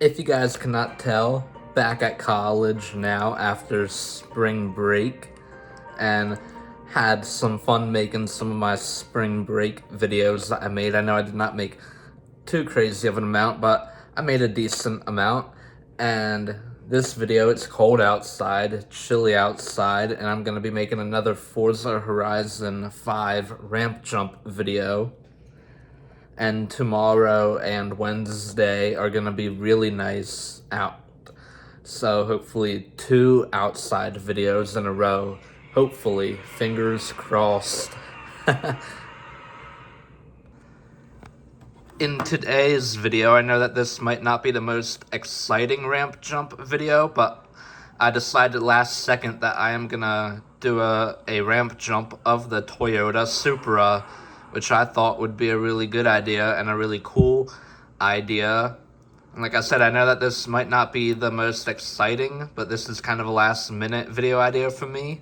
If you guys cannot tell, back at college now after spring break, and had some fun making some of my spring break videos that I made. I know I did not make too crazy of an amount, but I made a decent amount. And this video, it's cold outside, chilly outside, and I'm gonna be making another Forza Horizon 5 ramp jump video. And tomorrow and Wednesday are gonna be really nice out. So hopefully 2 outside videos in a row. Hopefully, fingers crossed. In today's video, I know that this might not be the most exciting ramp jump video, but I decided last second that I am gonna do a ramp jump of the Toyota Supra, which I thought would be a really good idea and a really cool idea. And like I said, I know that this might not be the most exciting, but this is kind of a last minute video idea for me.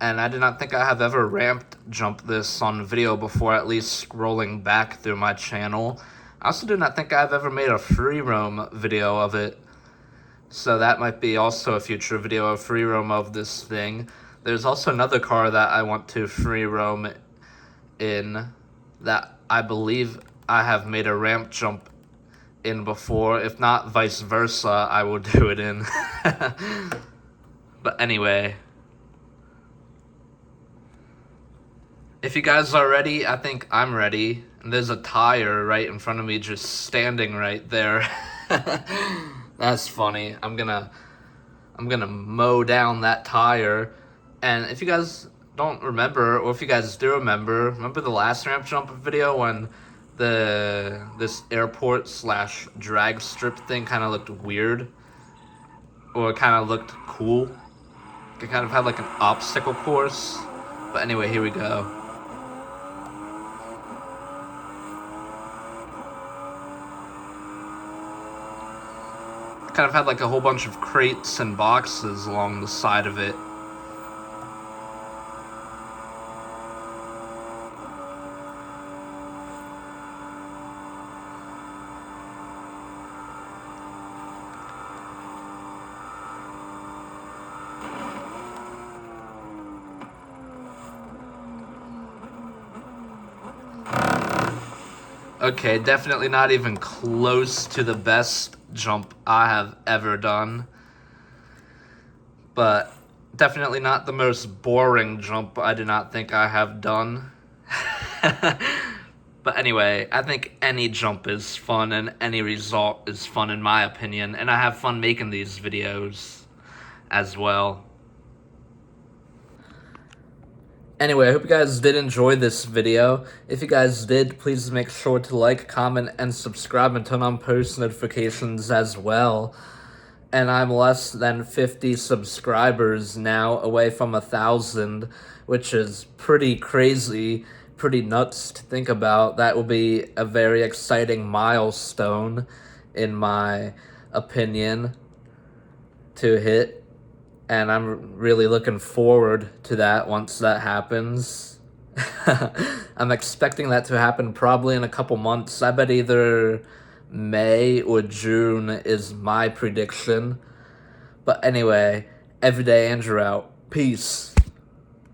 And I do not think I have ever ramped jumped this on video before, at least scrolling back through my channel. I also do not think I've ever made a free roam video of it. So that might be also a future video of free roam of this thing. There's also another car that I want to free roam in that I believe I have made a ramp jump in before. If not, vice versa, I will do it in. But anyway, if you guys are ready, I think I'm ready. And there's a tire right in front of me just standing right there. That's funny. I'm gonna mow down that tire. And if you guys don't remember, or if you guys do remember the last ramp jump video when this airport / drag strip thing kind of looked weird, or kind of looked cool. It kind of had like an obstacle course. But anyway, here we go. Kind of had like a whole bunch of crates and boxes along the side of it. Okay, definitely not even close to the best jump I have ever done. But definitely not the most boring jump I do not think I have done. But anyway, I think any jump is fun and any result is fun in my opinion. And I have fun making these videos as well. Anyway, I hope you guys did enjoy this video. If you guys did, please make sure to like, comment, and subscribe and turn on post notifications as well. And I'm less than 50 subscribers now, away from 1,000, which is pretty crazy, pretty nuts to think about. That will be a very exciting milestone, in my opinion, to hit. And I'm really looking forward to that once that happens. I'm expecting that to happen probably in a couple months. I bet either May or June is my prediction. But anyway, Everyday Andrew out. Peace.